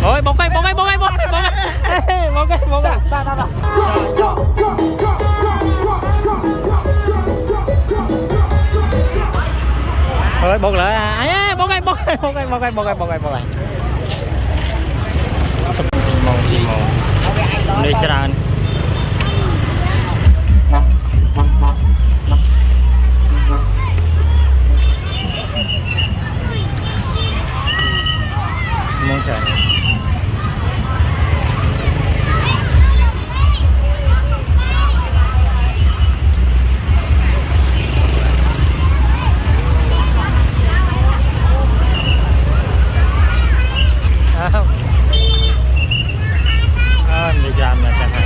Ôi bóng cây ơi bóng lại à bóng cây đi tràn mong trời đi làm là chẳng hạn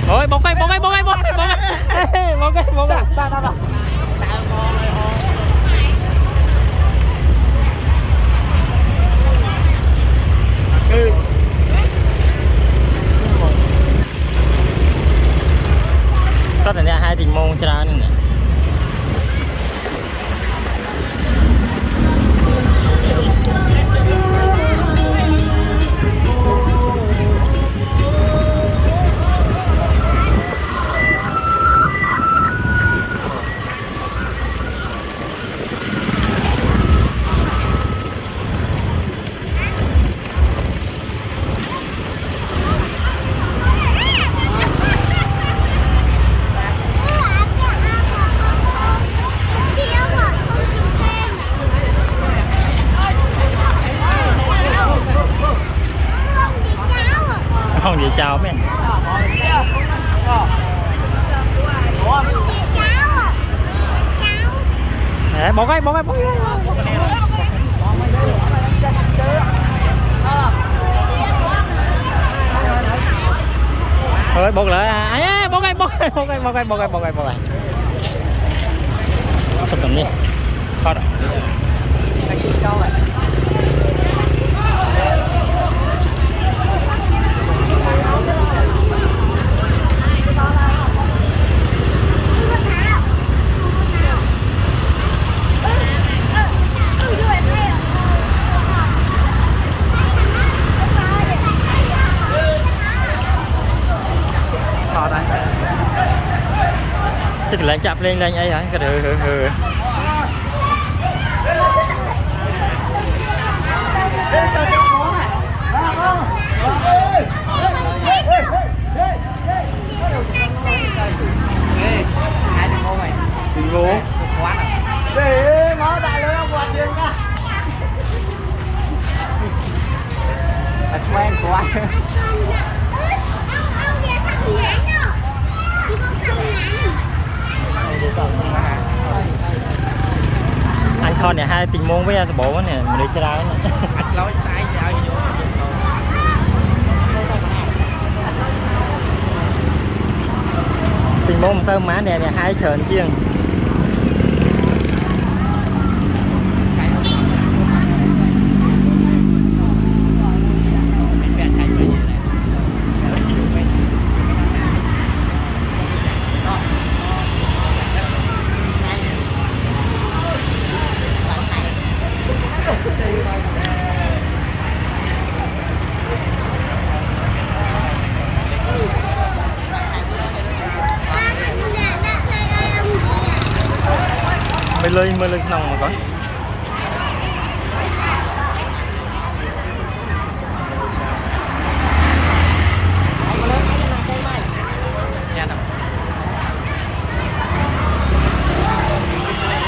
ôi bóng cây sót này nè 2 tình môn cho nên nè không gì chào mấy anh bóng cây ơi bóng lại à bóng cây sắp tầm đi khó rồi chắc là chạp lên ấy hả cái anh con này 2 tình môn với anh bộ nè mình đi chơi đá nè tình môn sơn má nè 2 sờn chiêng mới lên nòng mà có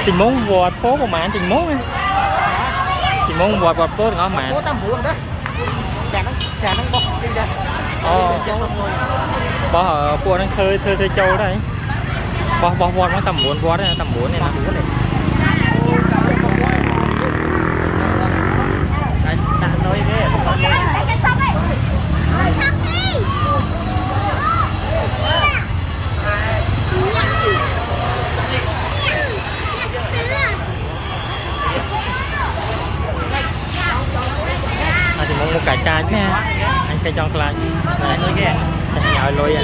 tình muốn vọt phố của mạng tình muốn vọt phố ngõ mạng bỏ cua đang khơi châu đấy bỏ vọt nó tầm 4 vọt này tầm 4 này nè thì muốn một cải trà chứ nha anh phải cho lại này thôi kìa nhồi lôi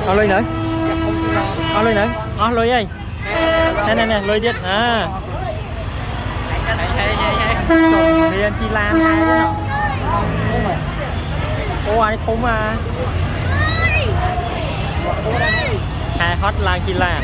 à เอาเลยเนอะเอาเลยเนอะอ๋อเลยไอ้nèเลยđiết à tổng miền chi lan hai đó ô ai không mà hai hot lan chi lan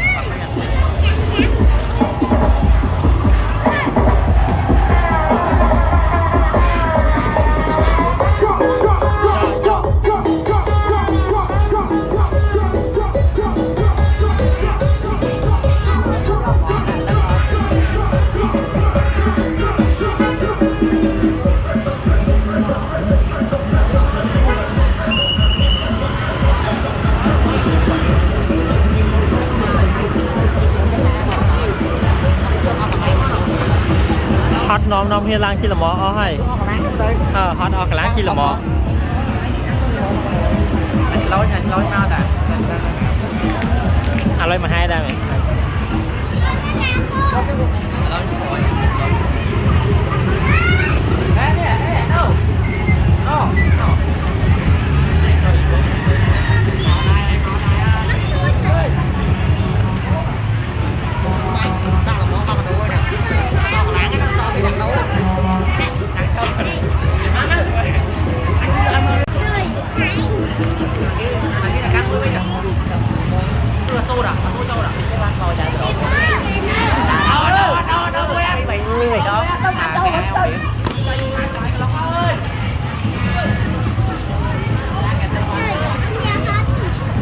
hot nom hiên lang chi là mỏ ó hay hot ó cái lá chi là mỏ lối mau ta lối mà hai đây này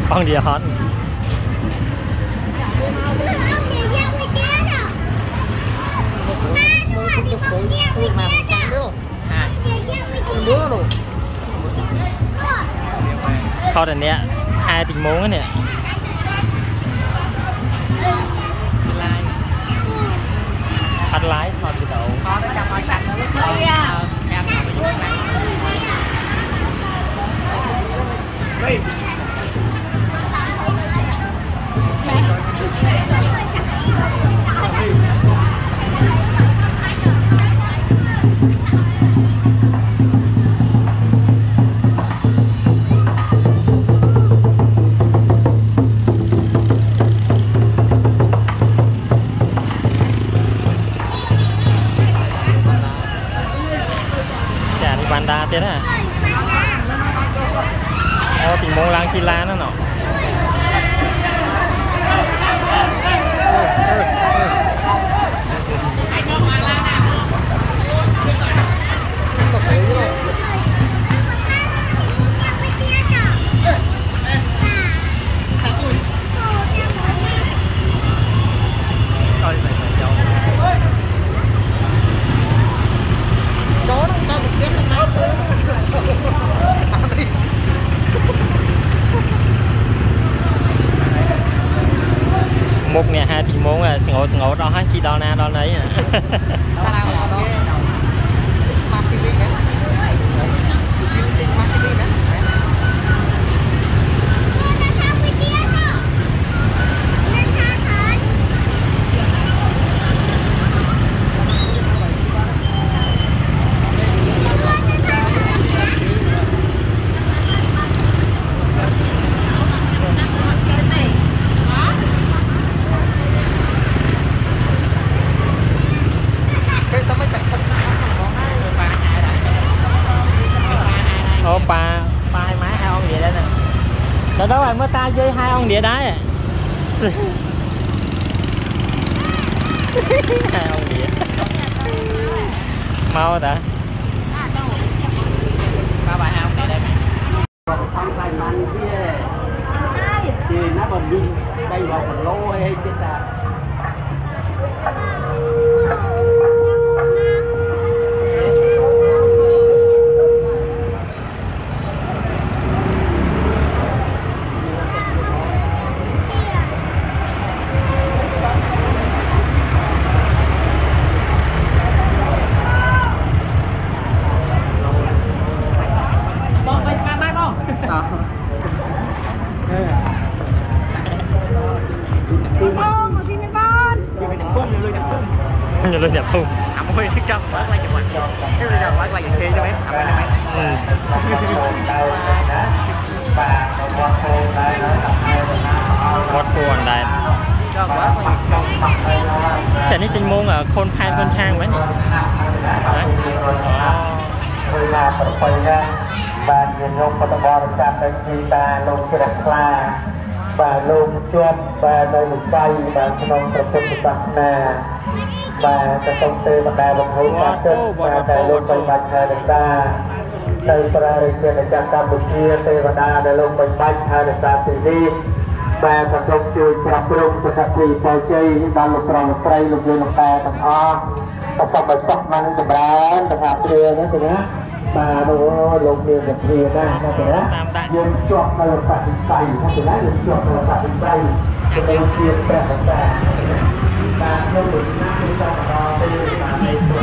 con địa hot thôi anh nè 2 tiếng muốn nè anh lái thôi từ đầu Banda thế à? Ô tình mong lang chi lan đó nọ. Một nè 2 tiếng muốn là ngộ đó hết chi đó na đó đấy à. Ô ba hai má 2 ông địa đây nè. Đó đó rồi mới ta với 2 ông địa đá à. 2 ông địa. Mau ta. Ba bài 2 ông địa đây mày. Thì nó còn đi đây vào phần lô hay chết ta. Lên nhập không? Ẩm hơi trong bác lại chụp ảnh. Cái bây giờ bác lại chơi cho em. Ẩm lên mấy. នេះទិញមុងខូនផែនខូនឆាងមែននេះเวลาประไปนะบานเย็นยกปฐบริษัทเป็นจีตาลงเสด็จคลาบานลงจวบบานในหลุมไฟบานขนมประพุทธศาสนาบานจะต้องเตะบานได้ลงหัวบานเกิดบานได้ลงไปบานชายดังดาในประเทศเชียงจากกัมพูชีเทวดาได้ลงไปบานชายดังดาสีนี้บานจะต้องช่วยปรับปรุงประสิทธิภาพใจบานลูกกรองไตรลูกเรือลูกแปรต่างอ้อประสบประสบมันจะร้านนะครับเรือนั่นเองนะมาดูลงเรือกับเรือได้นะเองนะยืนจวบมาลงตัดใส่ถ้าเองนะยืนจวบมาลงตัดใส่จะเป็นเรือแปรต่างๆการเรือหลุดน้ำที่จะรอไปตามในตัว